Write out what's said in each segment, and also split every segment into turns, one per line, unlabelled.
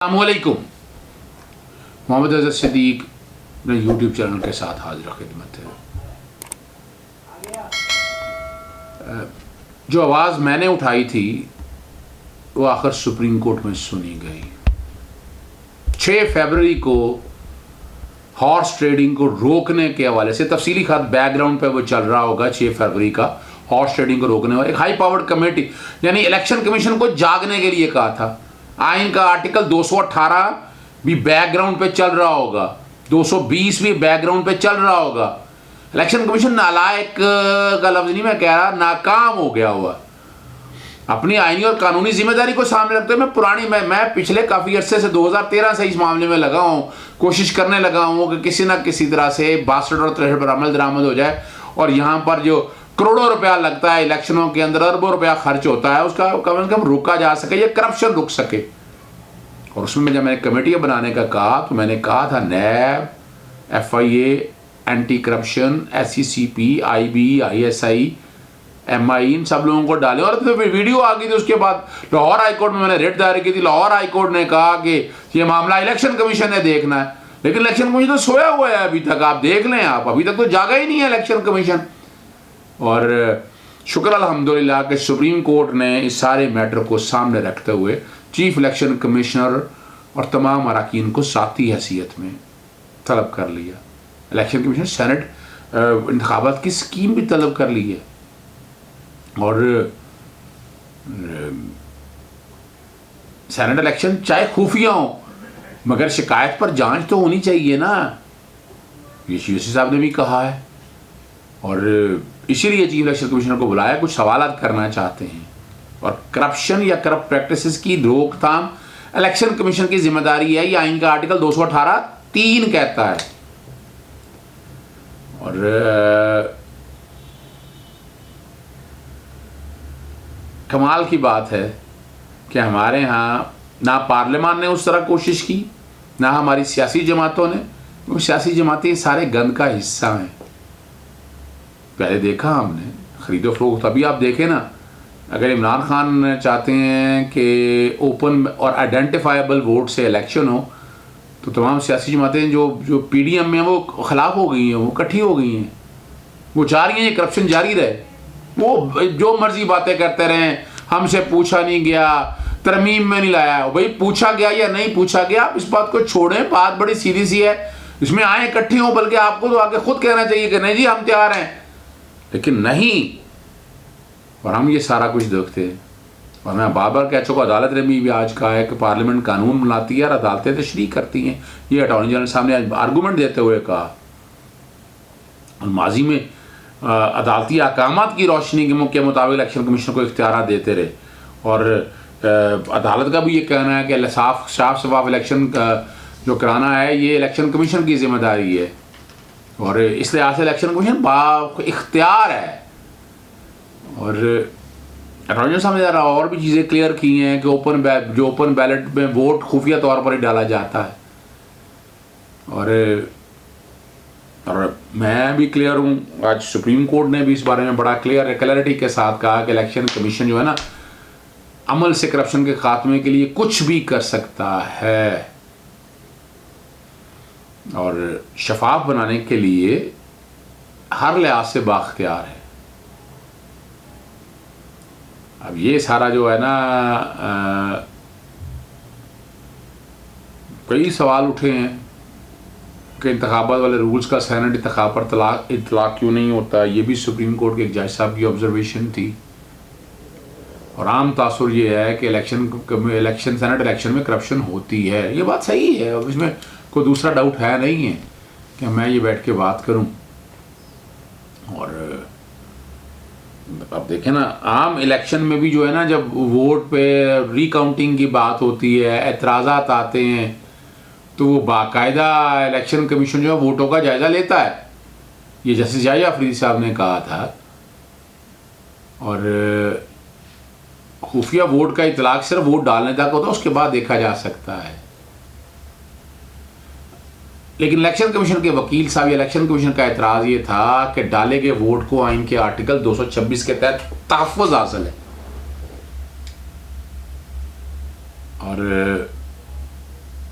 अस्सलामुअलैकुम। मोहम्मद अज़हर सिद्दीक अपने YouTube channel के साथ हाजिर खिदमत है। जो आवाज़ मैंने उठाई थी वो आखिर सुप्रीम कोर्ट में सुनी गई। 6 फरवरी को हॉर्स ट्रेडिंग को रोकने के हवाले से तफसीली खत बैकग्राउंड पे वो चल रहा होगा। 6 फरवरी का हॉर्स ट्रेडिंग को रोकने वाला एक हाई पावर्ड कमेटी यानी इलेक्शन कमीशन को जागने के लिए कहा था। आइन का आर्टिकल 218 भी बैकग्राउंड पे चल रहा होगा, 220 भी बैकग्राउंड पे चल रहा होगा। इलेक्शन कमीशन नालायक का लफ्ज नहीं मैं कह रहा, नाकाम हो गया हुआ। अपनी आईनी और कानूनी जिम्मेदारी को सामने रखते हुए मैं पिछले काफ़ी अरसे से 2013 से इस मामले में लगा हूँ, कोशिश करने लगा हूँ कि किसी ना किसी तरह से 62 और 63 पर अमल दरामद हो जाए और यहाँ पर जो करोड़ों रुपया लगता है इलेक्शनों के अंदर, अरबों रुपया खर्च होता है, उसका कम से कम रोका जा सके, ये करप्शन रुक सके। और उसमें जब मैंने कमेटियाँ बनाने का कहा तो मैंने कहा था नैब, FIA, anti corruption, SCCP, IB, ISI, MI, इन सब लोगों को डाले। और तो वीडियो आ गई थी। उसके बाद लाहौर हाईकोर्ट में मैंने रिट दायर की थी। लाहौर हाईकोर्ट ने कहा कि ये मामला इलेक्शन कमीशन ने देखना है, लेकिन इलेक्शन कमीशन तो सोया हुआ है अभी तक। आप देख लें, आप अभी तक तो जागा ही नहीं है इलेक्शन कमीशन। और शुक्र अल्हम्दुलिल्लाह कि सुप्रीम कोर्ट ने इस सारे मैटर को सामने रखते हुए चीफ इलेक्शन कमिश्नर और तमाम अरकान को साथी हैसियत में तलब कर लिया। इलेक्शन कमीशन सेनेट इंतखाबात की स्कीम भी तलब कर ली है। और सेनेट इलेक्शन चाहे खुफिया हो मगर शिकायत पर जांच तो होनी चाहिए ना, ये यूसी साहब ने भी कहा है। और इसीलिए चीफ इलेक्शन कमिश्नर को बुलाया, कुछ सवाल करना चाहते हैं। और करप्शन या करप्ट प्रैक्टिसेस की रोकथाम इलेक्शन कमीशन की जिम्मेदारी है, ये आइन का आर्टिकल 218(3) कहता है। और कमाल की बात है कि हमारे यहाँ ना पार्लियामान ने उस तरह कोशिश की, ना हमारी सियासी जमातों ने। वो सियासी जमातें सारे गंद का हिस्सा हैं। पहले देखा हमने खरीदो फरोख्त। अभी आप देखें ना, अगर इमरान खान चाहते हैं कि ओपन और आइडेंटिफाइबल वोट से इलेक्शन हो तो तमाम सियासी जमातें जो PDM में वो खिलाफ हो गई हैं, वो इकट्ठी हो गई हैं, वो चाह रही हैं ये करप्शन जारी रहे। वो जो मर्जी बातें करते रहें, हमसे पूछा नहीं गया, तरमीम में नहीं लाया। भाई पूछा गया या नहीं पूछा गया, आप इस बात को छोड़ें, बात बड़ी सीधी सी है। इसमें आए इकट्ठी हों, बल्कि आपको तो आगे खुद कहना चाहिए कि नहीं जी हम तैयार हैं, लेकिन नहीं। और हम ये सारा कुछ देखते हैं। और मैं बार बार कह चुका, अदालत ने भी आज कहा है कि पार्लियामेंट कानून बनाती है और अदालतें तशरीह करती हैं। ये अटॉर्नी जनरल साहब ने आर्गूमेंट देते हुए कहा। और माजी में अदालती अहकामात की रोशनी के मुताबिक इलेक्शन कमीशन को इख्तियार देते रहे। और अदालत का भी ये कहना है कि साफ शफाफ इलेक्शन जो कराना है ये इलेक्शन कमीशन की जिम्मेदारी है। और इस लिहाज से इलेक्शन कमीशन इख्तियार है। और अटॉर्नी जनरल साहब ने ज़रा और भी चीज़ें क्लियर की हैं कि ओपन बैलेट में वोट खुफिया तौर पर ही डाला जाता है। और मैं भी क्लियर हूँ, आज सुप्रीम कोर्ट ने भी इस बारे में बड़ा क्लैरिटी के साथ कहा कि इलेक्शन कमीशन जो है ना, अमल से करप्शन के खात्मे के लिए कुछ भी कर सकता है और शफाफ बनाने के लिए हर लिहाज से बाख्तियार है। अब ये सारा जो है ना, कई सवाल उठे हैं कि इंतखाबात वाले रूल्स का सेनेट इंतखाब पर इतलाक क्यों नहीं होता। ये भी सुप्रीम कोर्ट के एक जज साहब की ऑब्जर्वेशन थी। और आम तासुर ये है कि सेनेट इलेक्शन में करप्शन होती है। ये बात सही है, अब इसमें कोई दूसरा डाउट है नहीं है कि मैं ये बैठ के बात करूं। और अब देखें ना, आम इलेक्शन में भी जो है ना, जब वोट पे रिकाउंटिंग की बात होती है, एतराज़ात आते हैं, तो वो बाकायदा इलेक्शन कमीशन जो है वोटों का जायज़ा लेता है। ये जस्टिस जाहिद अफरीदी साहब ने कहा था। और खुफिया वोट का इतलाक सिर्फ वोट डालने तक होता है, उसके बाद देखा जा सकता है। लेकिन इलेक्शन कमीशन के वकील साहब या इलेक्शन कमीशन का एतराज़ ये था कि डाले गए वोट को आइन के आर्टिकल 226 के तहत तहफ़्फ़ुज़ हासिल है। और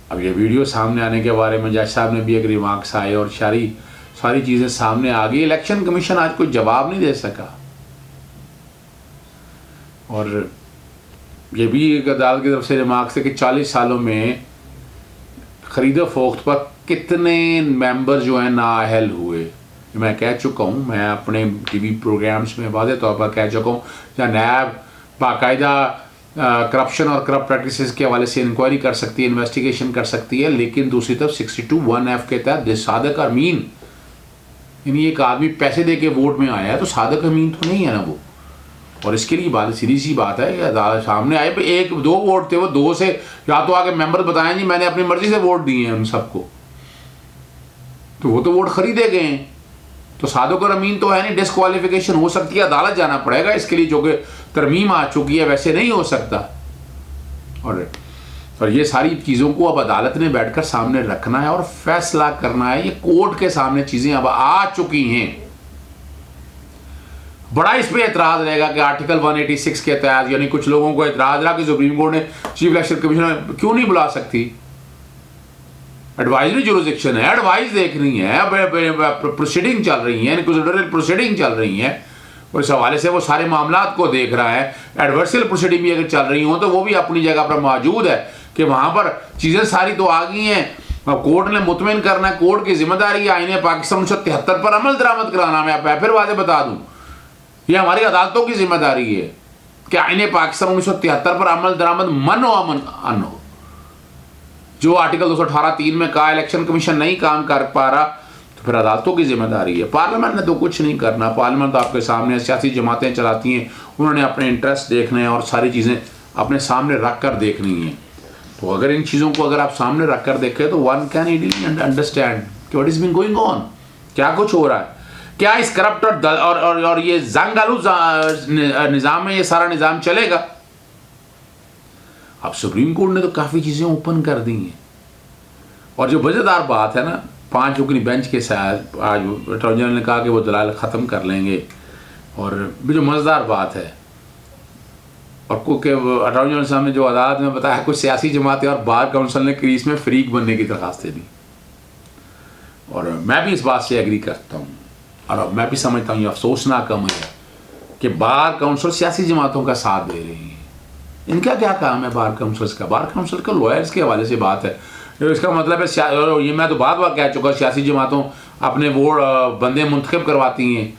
अब ये वीडियो सामने आने के बारे में जज साहब ने भी एक रिमार्क्स आए और सारी चीज़ें सामने आ गई। इलेक्शन कमीशन आज कोई जवाब नहीं दे सका, और ये भी एक अदालत की तरफ से रिमार्क्स है कि 40 सालों में खरीदो फरोख्त पर कितने मेंबर जो हैं नाअहल हुए। मैं कह चुका हूँ, मैं अपने टीवी प्रोग्राम्स में वाज़ेह तौर पर कह चुका हूँ, या नैब बाकायदा करप्शन और करप्ट प्रैक्टिसेस के हवाले से इंक्वायरी कर सकती है, इन्वेस्टिगेशन कर सकती है, लेकिन दूसरी तरफ 62(1)(f) के तहत सादिक अमीन, यानी एक आदमी पैसे दे के वोट में आया है तो सादिक अमीन तो नहीं है ना वो। और इसके लिए बात सीधी सी बात है, अदालत सामने आए, एक दो वोट थे, वो दो से या तो आगे मेंबर बताएं जी मैंने अपनी मर्जी से वोट दिए हैं उन सबको, तो वो तो वोट खरीदे गए हैं, तो सादिक और अमीन तो है नहीं, डिस्क्वालिफिकेशन हो सकती है, अदालत जाना पड़ेगा इसके लिए, जो कि तरमीम आ चुकी है, वैसे नहीं हो सकता। और ये सारी चीज़ों को अब अदालत ने बैठकर सामने रखना है और फैसला करना है। ये कोर्ट के सामने चीज़ें अब आ चुकी हैं। बड़ा इस पे एतराज़ रहेगा कि आर्टिकल 186 के तहत, यानी कुछ लोगों को एतराज़ रहा कि सुप्रीम कोर्ट ने चीफ इलेक्शन कमिश्नर क्यों नहीं बुला सकती, एडवाइजरी जुरिसडिक्शन है, एडवाइस देखनी है, प्रोसीडिंग चल रही है, इंक्विजिटोरियल प्रोसीडिंग चल रही है, और इस हवाले से वो सारे मामलात को देख रहा है। एडवर्सल प्रोसीडिंग भी अगर चल रही हो तो वो भी अपनी जगह पर मौजूद है कि वहाँ पर चीज़ें सारी तो आ गई हैं। अब कोर्ट ने मुतमिन करना है, कोर्ट की जिम्मेदारी आईने पाकिस्तान 1973 पर अमल दरामद कराना। मैं फिर वादे बता दूँ, ये हमारी अदालतों की जिम्मेदारी है कि आईने पाकिस्तान 1973 पर अमल दरामद मन हो। जो आर्टिकल 218(3) में कहा इलेक्शन कमीशन नहीं काम कर पा रहा, तो फिर अदालतों की जिम्मेदारी है। पार्लियामेंट ने तो कुछ नहीं करना, पार्लियामेंट तो आपके सामने सियासी जमातें चलाती हैं, उन्होंने अपने इंटरेस्ट देखने हैं और सारी चीज़ें अपने सामने रख कर देखनी है। तो अगर इन चीज़ों को अगर आप सामने रख कर देखें तो वन कैन इजीली अंडरस्टैंड कि what is been going on, क्या कुछ हो रहा है, क्या इस करप्ट और ये जंगालू निज़ाम में ये सारा निज़ाम चलेगा। अब सुप्रीम कोर्ट ने तो काफ़ी चीज़ें ओपन कर दी हैं, और जो मज़ेदार बात है ना, 5 रुकनी बेंच के साथ आज अटॉर्नी जनरल ने कहा कि वो दलाल ख़त्म कर लेंगे, और भी जो मज़ेदार बात है, और क्योंकि अटॉर्नी जनरल साहब ने जो अदालत में बताया कुछ सियासी जमातें और बार काउंसिल ने क्रीज में फ्रीक बनने की दरखास्तें दी, और मैं भी इस बात से एग्री करता हूँ, और मैं भी समझता हूँ ये अफसोसनाक अमल है कि बार काउंसिल सियासी जमातों का साथ दे रही है। इनका क्या काम है बार काउंसिल्स का? बार काउंसिल का लॉयर्स के हवाले से बात है, तो इसका मतलब है ये मैं तो बार कह चुका, सियासी जमातों अपने वोट बंदे मुंतखब करवाती हैं,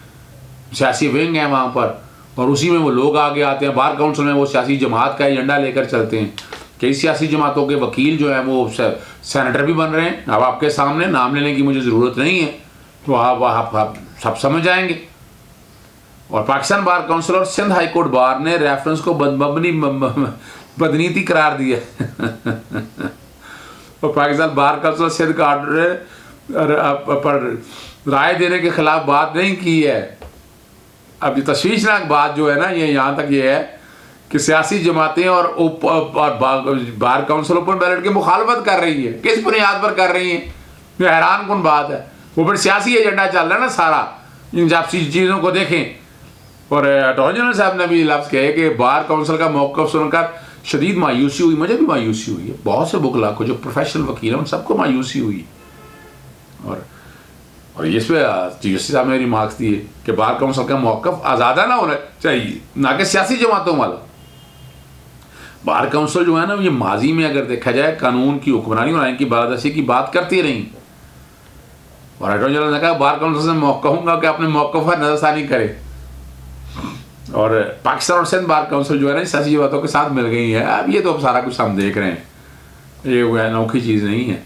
सियासी विंग है वहाँ पर, और उसी में वो लोग आगे आते हैं। बार काउंसिल में वो सियासी जमात का एजेंडा लेकर चलते हैं। कई सियासी जमातों के वकील जो हैं वो सेनेटर भी बन रहे हैं। अब आपके सामने नाम लेने की मुझे ज़रूरत नहीं है, तो आप सब समझ जाएंगे। और पाकिस्तान बार काउंसिल और सिंध हाई कोर्ट बार ने रेफरेंस को बदनीति करार दिया और पाकिस्तान बार काउंसिल सिंध का ऑर्डर पर राय देने के खिलाफ बात नहीं की है। अब ये तशवीशनाक बात जो है ना, ये यहाँ तक ये है कि सियासी जमातें और बार काउंसिल ओपन बैलेट की मुखालफत कर रही है। किस बुनियाद पर कर रही है? ये हैरान कुन बात है। वो फिर सियासी एजेंडा चल रहा है ना सारा, इन जब चीज़ों को देखें। और अटॉर्नी जनरल साहब ने भी लफ्ज़ कहे कि बार काउंसिल का मौक़िफ़ सुनकर शदीद मायूसी हुई, मुझे भी मायूसी हुई है, बहुत से वकीलों को जो प्रोफेशनल वकील हैं उन सबको मायूसी हुई। और इस पर चीफ जस्टिस साहब ने रिमार्क्स दिए कि बार काउंसिल का मौक़िफ़ आज़ादा ना होना चाहिए, ना कि सियासी जमातों वाला। बार काउंसिल जो है ना, ये माजी में अगर देखा जाए कानून की हुक्मरानी और आइन की बालादस्ती की बात करती रही, और अटॉर्नी जनरल ने कहा बार काउंसिल से मैं कहूँगा कि अपने मौक़िफ़ पर नज़रसानी करे। और पाकिस्तान और सिंध बार काउंसिल जो है ना, सियासी जमातों के साथ मिल गई है। अब ये तो अब सारा कुछ हम देख रहे हैं, ये वो अनोखी चीज़ नहीं है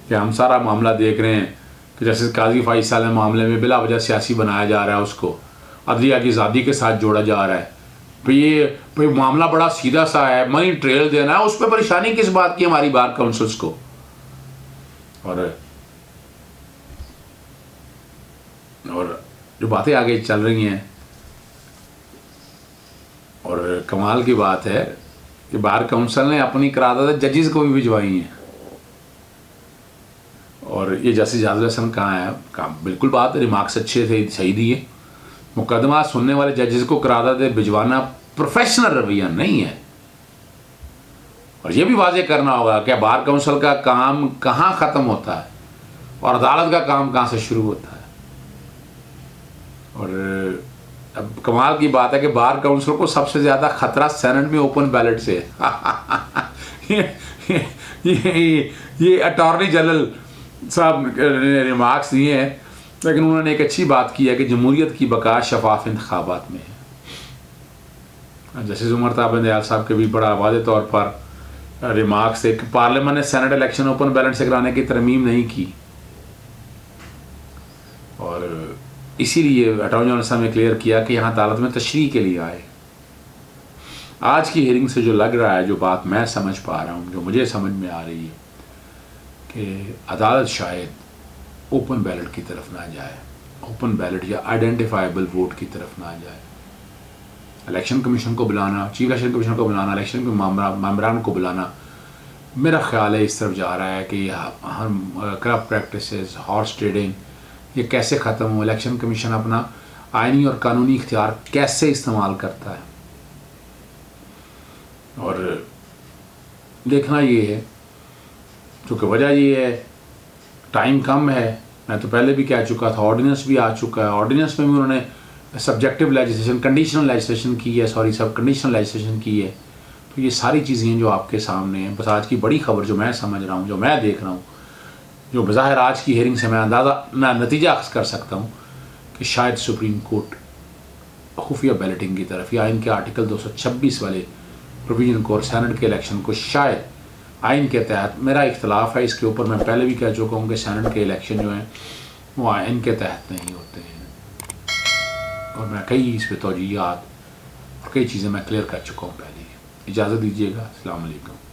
कि हम सारा मामला देख रहे हैं कि जैसे काजी फाइज साले मामले में बिला वजह सियासी बनाया जा रहा है, उसको अदलिया की आज़ादी के साथ जोड़ा जा रहा है। भाई मामला बड़ा सीधा सा है, मनी ट्रेल देना है, उस पर परेशानी किस बात की हमारी बार काउंसिल्स को। और जो बातें आगे चल रही हैं, और कमाल की बात है कि बार काउंसिल ने अपनी करारदाद जजेस को भी भिजवाई हैं। और ये जस्टिस जावेद हसन कहाँ है? काम बिल्कुल बात, रिमार्क्स अच्छे थे, सही दिए। मुकदमा सुनने वाले जजेस को करारदाद भिजवाना प्रोफेशनल रवैया नहीं है। और ये भी वाजे करना होगा कि बार काउंसिल का काम कहाँ ख़त्म होता है और अदालत का काम कहाँ से शुरू होता है। और अब कमाल की बात है कि बार काउंसिल को सबसे ज़्यादा ख़तरा सेनेट में ओपन बैलेट से है। ये अटॉर्नी जनरल साहब ने रिमार्क्स दिए हैं, लेकिन उन्होंने एक अच्छी बात की है कि जमहूरियत की बका शफाफ इंतखाबात में है। जस्टिस उमर ताबिन दयाल साहब के भी बड़ा वाज़े तौर पर रिमार्क्स है कि पार्लियामेंट ने सेनेट इलेक्शन ओपन बैलेट से कराने की तरमीम नहीं की, और इसीलिए अटॉर्नी जनरल साहब ने क्लियर किया कि यहाँ अदालत में तशरीह के लिए आए। आज की हियरिंग से जो लग रहा है, जो बात मैं समझ पा रहा हूँ, जो मुझे समझ में आ रही है कि अदालत शायद ओपन बैलेट की तरफ ना जाए, ओपन बैलेट या आइडेंटिफाइबल वोट की तरफ ना जाए। इलेक्शन कमीशन को बुलाना, चीफ इलेक्शन कमीशन को बुलाना, इलेक्शन के मेंबरान को बुलाना, मेरा ख्याल है इस तरफ जा रहा है कि हम करप्ट प्रैक्टिसेस, हॉर्स ट्रेडिंग, ये कैसे ख़त्म हो। इलेक्शन कमीशन अपना आइनी और कानूनी इख्तियार कैसे इस्तेमाल करता है, और देखना ये है, क्योंकि वजह ये है टाइम कम है। मैं तो पहले भी कह चुका था, ऑर्डिनेंस भी आ चुका है, ऑर्डिनेंस में भी उन्होंने सब्जेक्टिव लेजिस्लेशन, कंडीशनल लेजिस्लेशन की है, कंडीशनल लेजिस्लेशन की है। तो ये सारी चीज़ें जो आपके सामने हैं, बस आज की बड़ी खबर जो मैं समझ रहा हूँ, जो मैं देख रहा हूँ, जो बज़ाहिर आज की हियरिंग से मैं नतीजा अख्ज़ कर सकता हूँ कि शायद सुप्रीम कोर्ट खुफिया बैलेटिंग की तरफ या इनके आर्टिकल 226 वाले प्रोविजन को और सेनेट के इलेक्शन को शायद आइन के तहत, मेरा इख्तलाफ है इसके ऊपर, मैं पहले भी कह चुका हूँ कि सेनेट के इलेक्शन जो हैं वो आइन के तहत नहीं होते हैं, और मैं कई इस पर तौजीहात और कई चीज़ें मैं क्लियर कर चुका हूँ पहले। इजाज़त दीजिएगा। अस्सलाम वालेकुम।